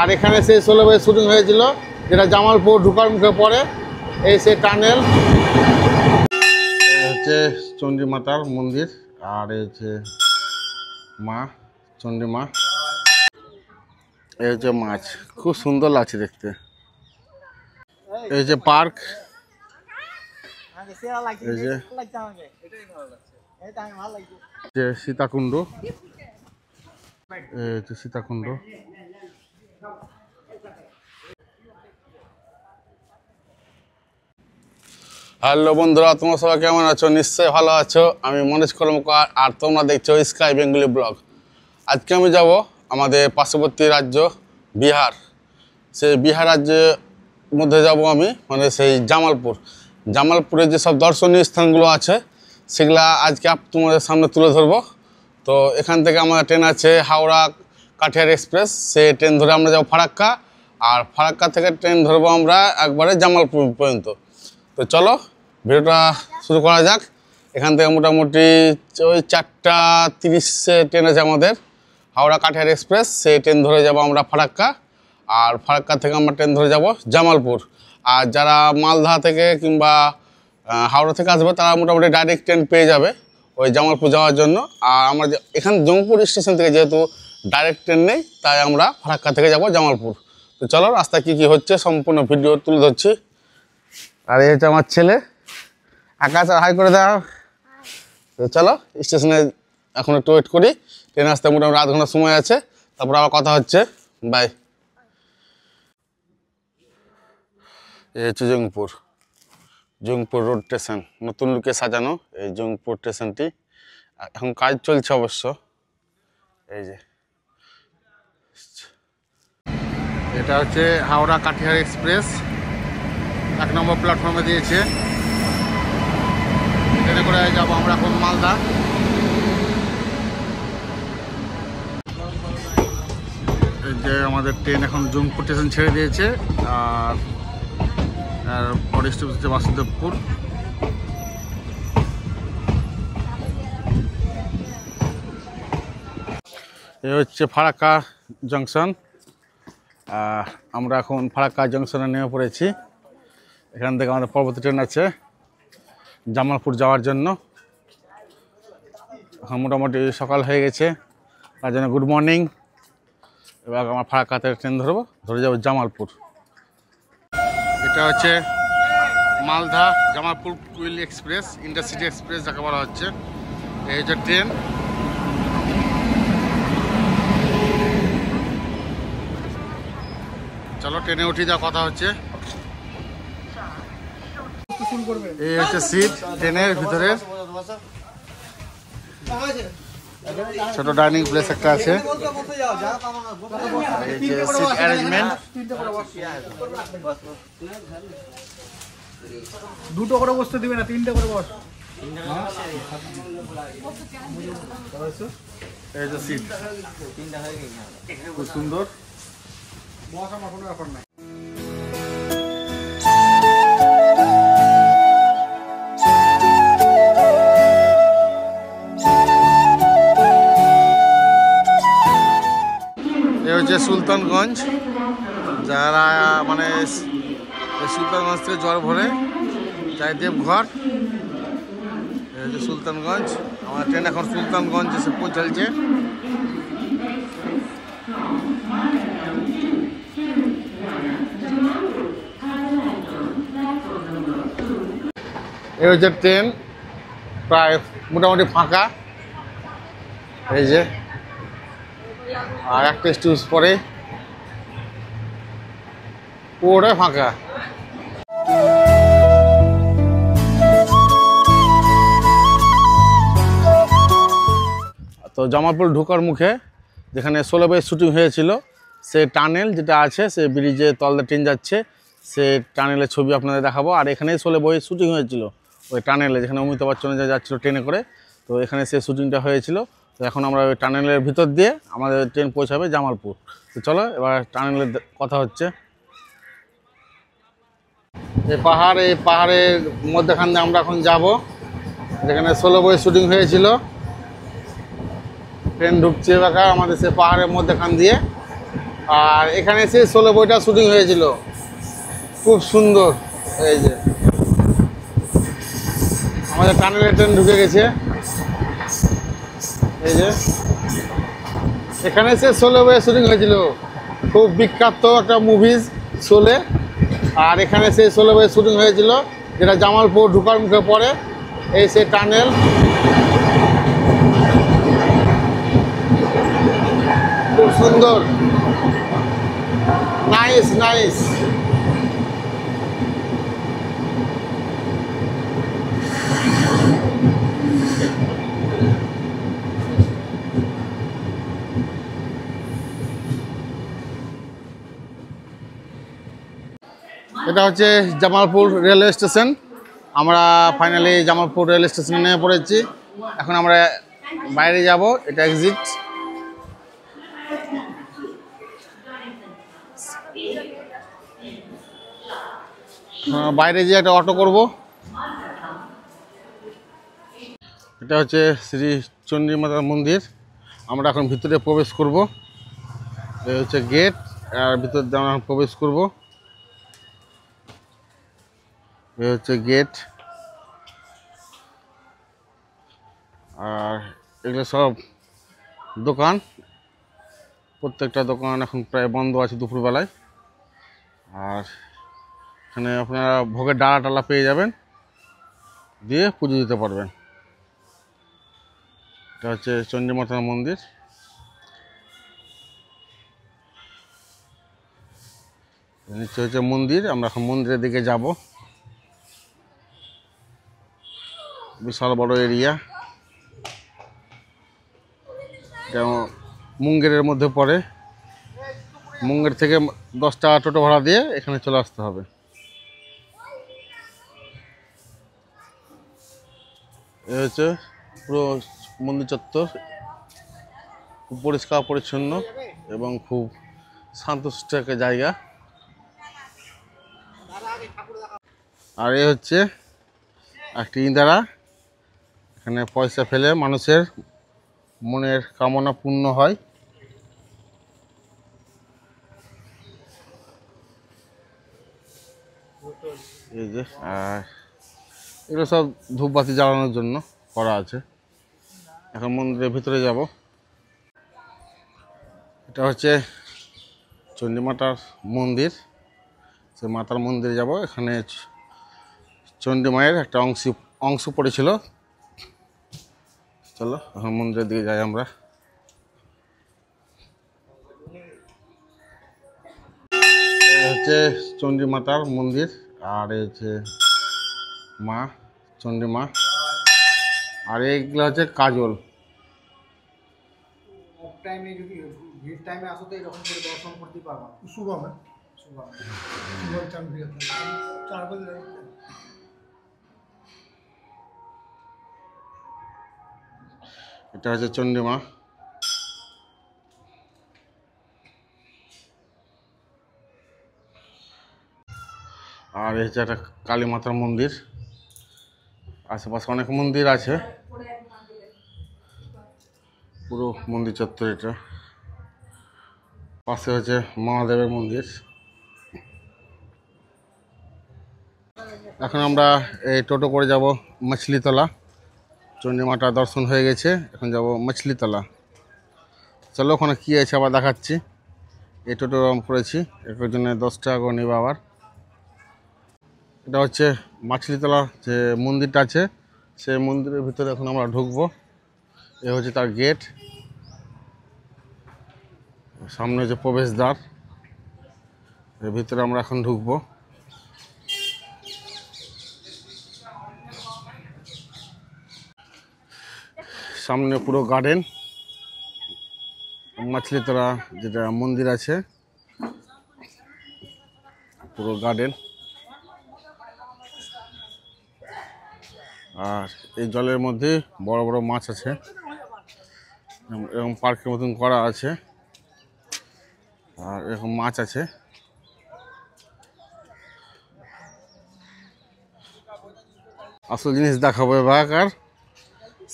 আর এখানে সেই 16 বই শুটিং হয়েছিল, যেটা জামালপুর ঢোকার মুখে পড়ে। এই সেই টানেল হচ্ছে চণ্ডী মাতার মন্দির, আর এই হচ্ছে মা চণ্ডী মা, এই হচ্ছে মাছ, খুব সুন্দর লাগছে দেখতে। এই যে পার্ক, এই যে সীতাকুণ্ড, এই হচ্ছে সীতাকুণ্ড। হ্যালো বন্ধুরা, তোমরা সবাই কেমন আছো? নিশ্চয়ই ভালো আছো। আমি মনোজ কর্মকার, আর তোমরা দেখছো স্কাই বেঙ্গলি ব্লগ। আজকে আমি যাব আমাদের পার্শ্ববর্তী রাজ্য বিহার। সেই বিহার রাজ্যের মধ্যে যাব আমি, মানে সেই জামালপুরে যেসব দর্শনীয় স্থানগুলো আছে সেগুলা আজকে তোমাদের সামনে তুলে ধরবো। তো এখান থেকে আমার ট্রেন আছে হাওড়া কাঠিয়ার এক্সপ্রেস, সেই ট্রেন ধরে আমরা যাবো ফারাক্কা, আর ফারাক্কা থেকে ট্রেন ধরবো আমরা একবারে জামালপুর পর্যন্ত। তো চলো ভিডিওটা শুরু করা যাক। এখান থেকে মোটামুটি ওই 4:30 ট্রেন আছে আমাদের হাওড়া কাঠিয়ার এক্সপ্রেস, সেই ট্রেন ধরে যাব আমরা ফারাক্কা, আর ফারাক্কা থেকে আমরা ট্রেন ধরে যাব জামালপুর। আর যারা মালদা থেকে কিংবা হাওড়া থেকে আসবে তারা মোটামুটি ডাইরেক্ট ট্রেন পেয়ে যাবে ওই জামালপুর যাওয়ার জন্য। আর আমরা এখান জঙ্গপুর স্টেশন থেকে যেহেতু ডাইরেক্ট ট্রেন নেই, তাই আমরা ফারাক্কা থেকে যাব জামালপুর। তো চলো রাস্তায় কী কী হচ্ছে সম্পূর্ণ ভিডিও তুলে ধরছি। আর এই হচ্ছে আমার ছেলে আকাশ, আর হাই করে দাও। তো চলো স্টেশনে এখন একটু ওয়েট করি, ট্রেন আসতে মোটামুটি আধ ঘন্টার সময় আছে, তারপর আবার কথা হচ্ছে। বাই। এই হচ্ছে জঙ্গপুর রোড স্টেশন, নতুন লুকে সাজানো এই জঙ্গপুর স্টেশনটি। এখন কাজ চলছে অবশ্য। এই যে এটা হচ্ছে হাওড়া কাঠিয়ার এক্সপ্রেস, 1 নম্বর প্ল্যাটফর্মে দিয়েছে। ট্রেনে করে যাবো আমরা এখন মালদা। এই যে আমাদের ট্রেন এখন জঙ্গপুর স্টেশন ছেড়ে দিয়েছে, আর পরে স্টেশন হচ্ছে বাসুদেবপুর। এই হচ্ছে ফারাক্কা জংশন। আমরা এখন ফারাক্কা জংশনে নেমে পড়েছি। এখান থেকে আমাদের পরবর্তী ট্রেন আছে জামালপুর যাওয়ার জন্য। এখন মোটামুটি সকাল হয়ে গেছে, তার জন্য গুড মর্নিং। এবার আমার ফারাক্কাতে ট্রেন ধরে যাবো জামালপুর। এটা হচ্ছে মালদা জামালপুর কুইল এক্সপ্রেস, ইন্টারসিটি এক্সপ্রেস যাকে বলা হচ্ছে। এই হচ্ছে ট্রেন। চলো ট্রেনে উঠে যা কথা হচ্ছে। এই হচ্ছে সিট ট্রেনের ভিতরে, ছোট ডাইনিং প্লেস একটা আছে। এই যে সিট অ্যারেঞ্জমেন্ট, 2টো করে বসতে দিবে না, 3টে করে বস। এই যে সিট খুব সুন্দর। বস আমার কোনো ব্যাপার নাই। এই হচ্ছে সুলতানগঞ্জ, যারা মানে সুলতানগঞ্জ থেকে জল ভরে যায় দেবঘর। এই হচ্ছে সুলতানগঞ্জ, আমার ট্রেন এখন সুলতানগঞ্জ এসে পৌঁছাচ্ছে। এই হচ্ছে ট্রেন, প্রায় মোটামুটি ফাঁকা। এই যে আর একটা স্টেজ পরে পুরোটাই ফাঁকা। তো জামালপুর ঢোকার মুখে যেখানে 16 বই শুটিং হয়েছিল, সেই টানেল যেটা আছে, সেই ব্রিজে তলদে ট্রেন যাচ্ছে, সেই টানেলের ছবি আপনাদের দেখাবো। আর এখানেই 16 বই শুটিং হয়েছিল ওই টানেলে, যেখানে অমিতাভ বচ্চন যাচ্ছিলো ট্রেনে করে। তো এখানে সেই শুটিংটা হয়েছিল। তো এখন আমরা ওই টানেলের ভিতর দিয়ে আমাদের ট্রেন পৌঁছাবে জামালপুর। তো চলো এবার টানেলের কথা হচ্ছে। এই পাহাড়ের মধ্যেখান দিয়ে আমরা এখন যাব, যেখানে 16 বই শুটিং হয়েছিল। ট্রেন ঢুকছে এবার আমাদের সে পাহাড়ের মধ্যেখান দিয়ে, আর এখানে এসে 16 বইটা শুটিং হয়েছিল, খুব সুন্দর। এই যে আমাদের টানেলের ট্রেন ঢুকে গেছে, এই যে এখানে এসে 16 বইয়ে শুটিং হয়েছিল, খুব বিখ্যাত একটা মুভিজ শোলে। আর এখানে সে 16 বইয়ে শুটিং হয়েছিল, যেটা জামালপুর ঢুকার মুখে পড়ে। এই সে টানেল, খুব সুন্দর, নাইস নাইস। এটা হচ্ছে জামালপুর রেলওয়ে স্টেশন। আমরা ফাইনালি জামালপুর রেল স্টেশনে নেমে পড়েছি। এখন আমরা বাইরে যাব, এটা এক্সিট। বাইরে যেয়ে একটা অটো করব। এটা হচ্ছে শ্রী চণ্ডী মাতার মন্দির। আমরা এখন ভিতরে প্রবেশ করব। এই হচ্ছে গেট, আর ভিতর দিয়ে আমরা প্রবেশ করব। এই হচ্ছে গেট। আর এগুলো সব দোকান, প্রত্যেকটা দোকান এখন প্রায় বন্ধ আছে দুপুরবেলায়। আর এখানে আপনারা ভোগের ডালা টালা পেয়ে যাবেন, দিয়ে পুজো দিতে পারবেন। এটা হচ্ছে চণ্ডী মাতার মন্দির। নিচে হচ্ছে মন্দির, আমরা এখন মন্দিরের দিকে যাব। বিশাল বড় এরিয়া, এটা মুঙ্গেরের মধ্যে পড়ে। মুঙ্গের থেকে 10 টাকা টোটো ভাড়া দিয়ে এখানে চলে আসতে হবে। এ হচ্ছে পুরো মন্দির চত্বর, খুব পরিষ্কার পরিচ্ছন্ন এবং খুব শান্তশিষ্ট একটা জায়গা। আর এ হচ্ছে একটি ইন্দারা, এখানে পয়সা ফেলে মানুষের মনের কামনা পূর্ণ হয়। এই যে, আর এগুলো সব ধূপবাতি জ্বালানোর জন্য করা আছে। এখন মন্দিরের ভিতরে যাব। এটা হচ্ছে চণ্ডী মাতার মন্দির, সে মাতার মন্দিরে যাব। এখানে চণ্ডী মায়ের একটা অংশ পড়েছিল। চলো এখন মন্দিরের দিকে যাই আমরা। হচ্ছে চণ্ডী মাতার মন্দির, আর এই হচ্ছে মা চণ্ডী মা, আর এইগুলো হচ্ছে কাজল। অফ টাইমে যদি ভিড় টাইমে আসো তো এরকম করে দর্শন করতে পারবো। সুগম সুগম সুগম টাইম ভিড় থাকে 4 বাজে। এটা হচ্ছে চণ্ডী মা। আর এই হচ্ছে একটা কালী মাতার মন্দির। আশেপাশে অনেক মন্দির আছে, পুরো মন্দির চত্বর এটা। পাশে হচ্ছে মহাদেবের মন্দির। এখন আমরা এই টোটো করে যাব মাছলিতলা। চণ্ডী মাতা দর্শন হয়ে গেছে, এখন যাব মাছলিতলা। চলো ওখানে কী আছে আবার দেখাচ্ছি। এই টোটো করেছি, এর জন্য 10 টাকা করে নেবে আবার। এটা হচ্ছে মাছলিতলা যে মন্দিরটা আছে, সেই মন্দিরের ভিতরে এখন আমরা ঢুকবো। এ হচ্ছে তার গেট, সামনে হচ্ছে প্রবেশদ্বার, এর ভিতরে আমরা এখন ঢুকবো। সামনে পুরো গার্ডেন, মাছলিতলা যেটা মন্দির আছে পুরো গার্ডেন। আর এই জলের মধ্যে বড় বড় মাছ আছে, এরকম পার্কের মতন করা আছে, আর এরকম মাছ আছে। আসল জিনিস দেখাবো এবার।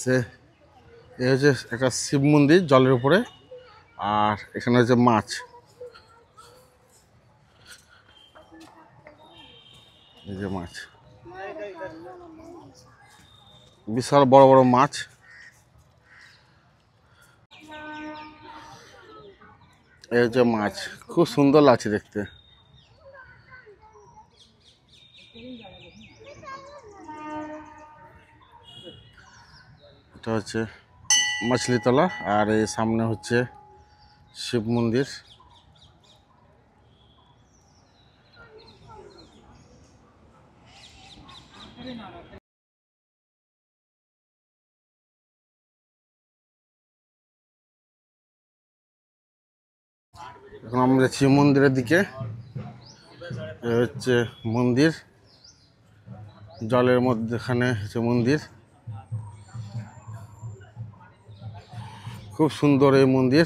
সে এ হচ্ছে একটা শিব মন্দির জলের উপরে, আর এখানে হচ্ছে মাছ। এই যে মাছ, বিশাল বড় বড় মাছ। এই হচ্ছে মাছ, খুব সুন্দর লাগছে দেখতে। এটা হচ্ছে মাছলিতলা, আর এই সামনে হচ্ছে শিব মন্দির। এখন আমরা যাচ্ছি মন্দিরের দিকে। এ হচ্ছে মন্দির, জলের মধ্যেখানে হচ্ছে মন্দির। খুব সুন্দর এই মন্দির,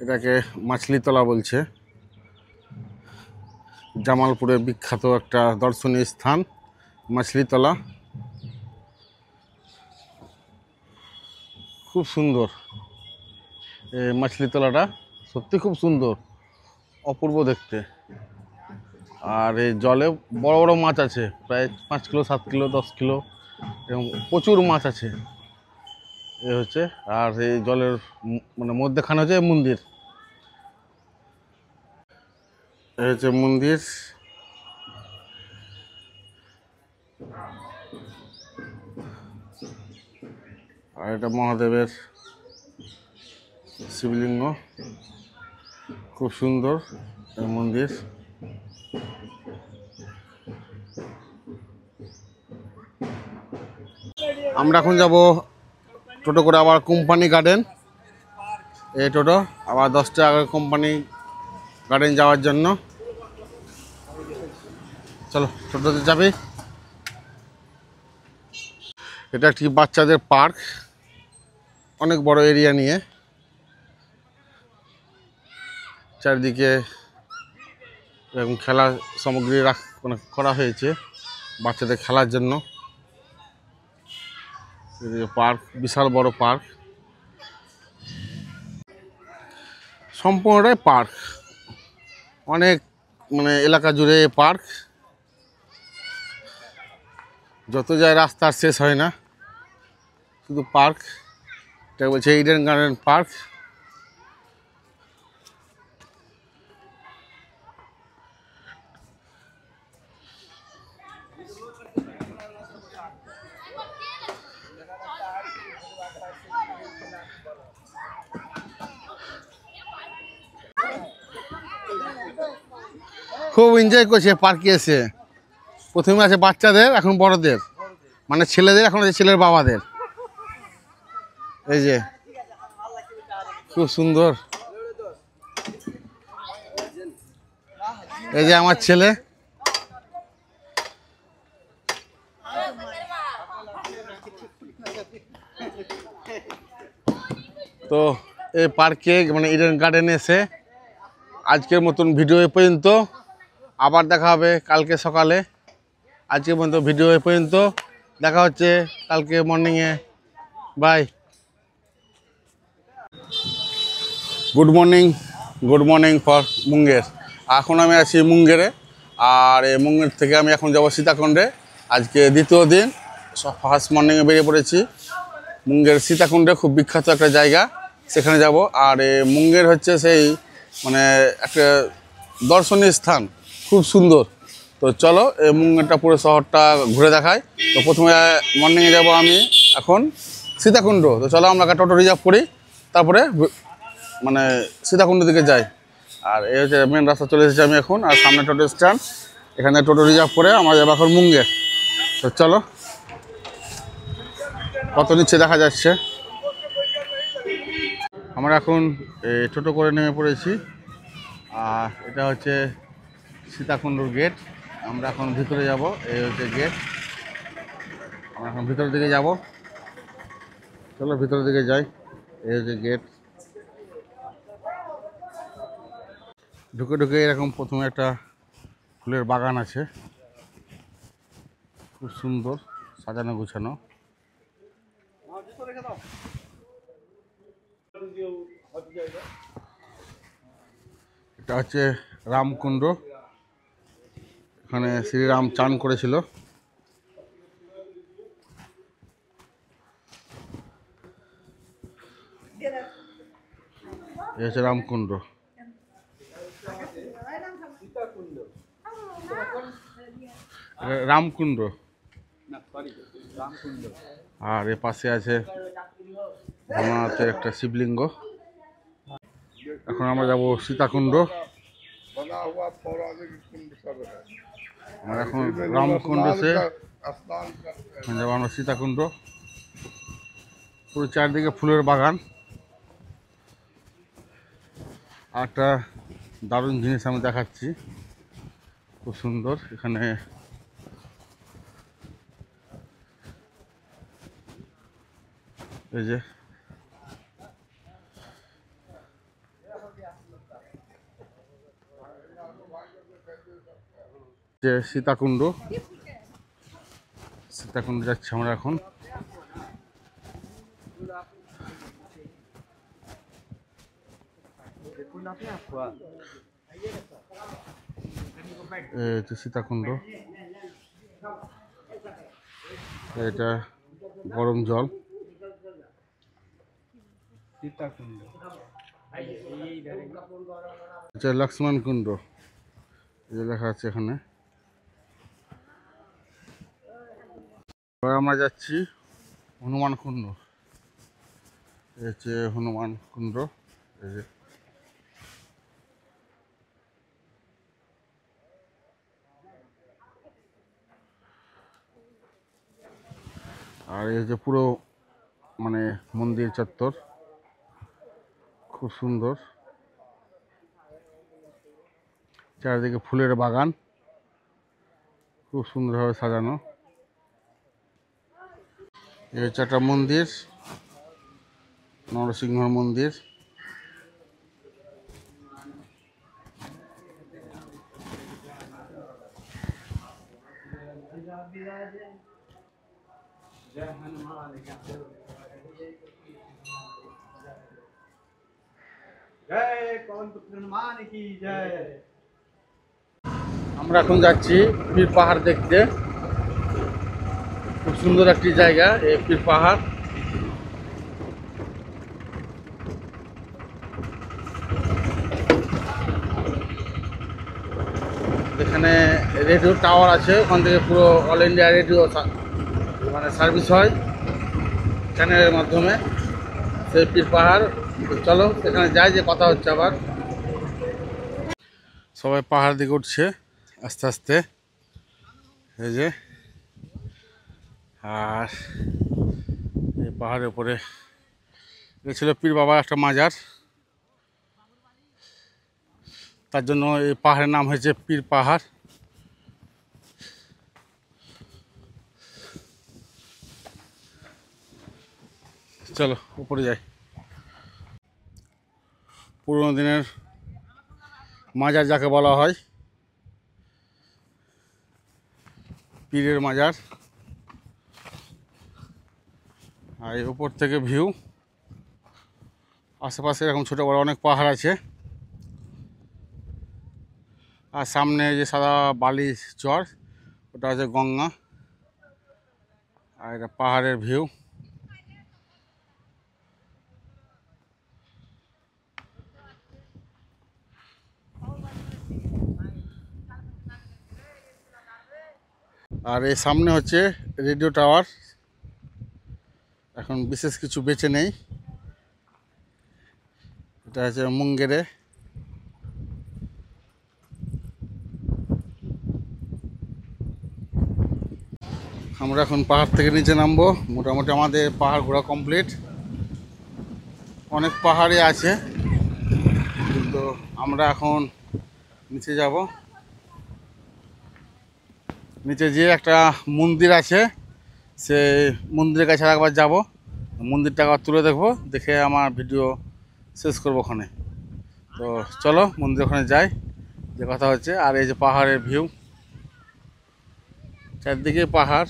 এটাকে মাছলিতলা বলছে। জামালপুরের বিখ্যাত একটা দর্শনীয় স্থান মাছলিতলা। খুব সুন্দর এই মাছলিতলাটা, সত্যি খুব সুন্দর, অপূর্ব দেখতে। আর এই জলে বড় বড় মাছ আছে, প্রায় 5 কিলো 7 কিলো 10 কিলো এবং প্রচুর মাছ আছে। এ হচ্ছে, আর এই জলের মানে মধ্যেখানে হচ্ছে মন্দির। এই হচ্ছে মন্দির। আর এটা মহাদেবের শিবলিঙ্গ, খুব সুন্দর এই মন্দির। আমরা এখন যাব টোটো করে আবার কোম্পানি গার্ডেন। এই টোটো আবার 10 টাকা কোম্পানি গার্ডেন যাওয়ার জন্য। চলো টোটোতে যাবি। এটা একটি বাচ্চাদের পার্ক, অনেক বড় এরিয়া নিয়ে। চারিদিকে এরকম খেলার সামগ্রী করা হয়েছে বাচ্চাদের খেলার জন্য। পার্ক, বিশাল বড় পার্ক, সম্পূর্ণটাই পার্ক। অনেক মানে এলাকা জুড়ে পার্ক, যত যায় রাস্তার শেষ হয় না, শুধু পার্ক। এটা বলছে ইডেন গার্ডেন পার্ক। খুব এনজয় করছে পার্কে এসে। প্রথমে আছে বাচ্চাদের, এখন বড়দের, মানে ছেলেদের, এখন আছে ছেলের বাবাদের। এই যে খুব সুন্দর, এই যে আমার ছেলে। তো এই পার্কে মানে ইডেন গার্ডেনে এসে আজকের মতন ভিডিও এ পর্যন্ত। আবার দেখা হবে কালকে সকালে। আজকের পর্যন্ত ভিডিও এ পর্যন্ত, দেখা হচ্ছে কালকে মর্নিংয়ে। Bye. Good morning for Munger. এখন আমি আছি মুঙ্গেরে, আর এই মুঙ্গের থেকে আমি এখন যাব সীতাকুণ্ডে। আজকে দ্বিতীয় দিন, ফার্স্ট মর্নিংয়ে বেরিয়ে পড়েছি। মুঙ্গের সীতাকুণ্ডে খুব বিখ্যাত একটা জায়গা, সেখানে যাব। আর এই মুঙ্গের হচ্ছে সেই মানে একটা দর্শনীয় স্থান, খুব সুন্দর। তো চলো এই মুঙ্গেরটা পুরো শহরটা ঘুরে দেখাই। তো প্রথমে মর্নিংয়ে যাব আমি এখন সীতাকুণ্ড। তো চলো আমরা একটা টোটো রিজার্ভ করি, তারপরে মানে সীতাকুণ্ডের দিকে যাই। আর এই হচ্ছে মেন রাস্তা, চলে এসেছি আমি এখন। আর সামনে টোটো স্ট্যান্ড, এখানে টোটো রিজার্ভ করে আমরা যাবো এখন মুঙ্গের। তো চলো, কত নিচে দেখা যাচ্ছে। আমরা এখন টোটো করে নেমে পড়েছি। আর এটা হচ্ছে সীতাকুণ্ডর গেট। আমরা এখন ভিতরে যাব, এই হচ্ছে গেট। আমরা এখন ভিতরের দিকে যাব, চলো ভিতরের দিকে যাই। এই হচ্ছে গেট। ঢুকে ঢুকে এরকম প্রথমে একটা ফুলের বাগান আছে, খুব সুন্দর সাজানো গুছানো। এটা হচ্ছে রামকুণ্ড। এখানে শ্রীরাম চান করেছিল। এই হচ্ছে রামকুণ্ড। রামকুণ্ড। আর এর পাশে আছে ভোলানাথের একটা শিবলিঙ্গ। এখন আমরা যাব সীতাকুণ্ড। আর এখন রামকুণ্ড সে এখন যাবো আমরা সীতাকুণ্ড। পুরো চারদিকে ফুলের বাগান। আর একটা দারুণ জিনিস আমি দেখাচ্ছি, খুব সুন্দর। এখানে এই যে সীতাকুণ্ড, সীতাকুণ্ড যাচ্ছি আমরা এখন। সীতাকুণ্ড, এটা গরম জল। এটা লক্ষ্মণ কুণ্ড, এই যে লেখা আছে এখানে। এবার আমরা যাচ্ছি হনুমান কুণ্ড। এই হচ্ছে হনুমান কুণ্ড। এই যে আর এই যে পুরো মানে মন্দির চত্বর, খুব সুন্দর। চারিদিকে ফুলের বাগান, খুব সুন্দরভাবে সাজানো। এই হচ্ছে একটা মন্দির, নরসিংহর মন্দির। আমরা এখন যাচ্ছি পীর পাহাড় দেখতে। খুব সুন্দর একটি জায়গা এই পীর পাহাড়। এখানে রেডিও টাওয়ার আছে, ওখান থেকে পুরো অল ইন্ডিয়া রেডিও মানে সার্ভিস হয় চ্যানেলের মাধ্যমে। সেই পীর পাহাড়, চলো সেখানে যাই, যে কথা হচ্ছে আবার। সবাই পাহাড় দিকে উঠছে আস্তে আস্তে, এই যে। আর এই পাহাড়ের উপরে ছিল পীর বাবার একটা মাজার, তার জন্য এই পাহাড়ের নাম হয়েছে পীর পাহাড়। চলো উপরে যাই। পুরোনো দিনের মাজার যাকে বলা হয়, পীরের মাজার। আর এই উপর থেকে ভিউ, আশেপাশে এরকম ছোটো বড়ো অনেক পাহাড় আছে। আর সামনে যে সাদা বালি চর, ওটা হচ্ছে গঙ্গা। আর এটা পাহাড়ের ভিউ। আর এই সামনে হচ্ছে রেডিও টাওয়ার। এখন বিশেষ কিছু বেঁচে নেই। এটা হচ্ছে মুঙ্গেরে। আমরা এখন পাহাড় থেকে নিচে নামবো। মোটামুটি আমাদের পাহাড় ঘোরা কমপ্লিট। অনেক পাহাড়ই আছে, কিন্তু আমরা এখন নিচে যাব। নিচে যে একটা মন্দির আছে, সেই মন্দিরের কাছে একবার যাব, মন্দিরটা একবার তুলে দেখবো, দেখে আমার ভিডিও শেষ করবো ওখানে। তো চলো মন্দির ওখানে যাই, যে কথা হচ্ছে। আর এই যে পাহাড়ের ভিউ, চারদিকে পাহাড়।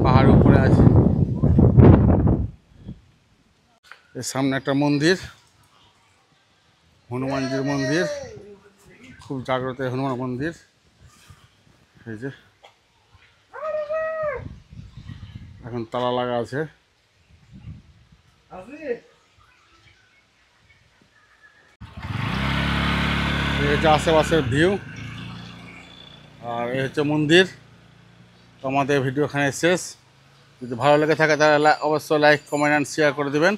পাহাড়ের উপরে আছে, এর সামনে একটা মন্দির। হনুমানজির মন্দির, খুব জাগ্রত এই হনুমান মন্দির। এই যে এখন তালা লাগা আছে। এই হচ্ছে আশেপাশের ভিউ, আর এই হচ্ছে মন্দির। তো আমাদের ভিডিও এখানে শেষ। যদি ভালো লেগে থাকে তাহলে অবশ্যই লাইক, কমেন্ট অ্যান্ড শেয়ার করে দেবেন।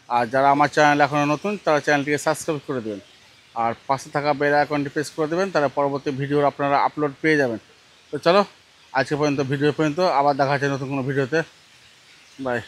আর যারা আমার চ্যানেল এখনও নতুন তারা চ্যানেলটিকে সাবস্ক্রাইব করে দেবেন, আর পাশে থাকা বেল আইকনটি প্রেস করে দেবেন, তাহলে পরবর্তী ভিডিওর আপনারা আপলোড পেয়ে যাবেন। তো চলো, আজকে পর্যন্ত ভিডিও পর্যন্ত, আবার দেখা হচ্ছে নতুন কোনো ভিডিওতে। বাই।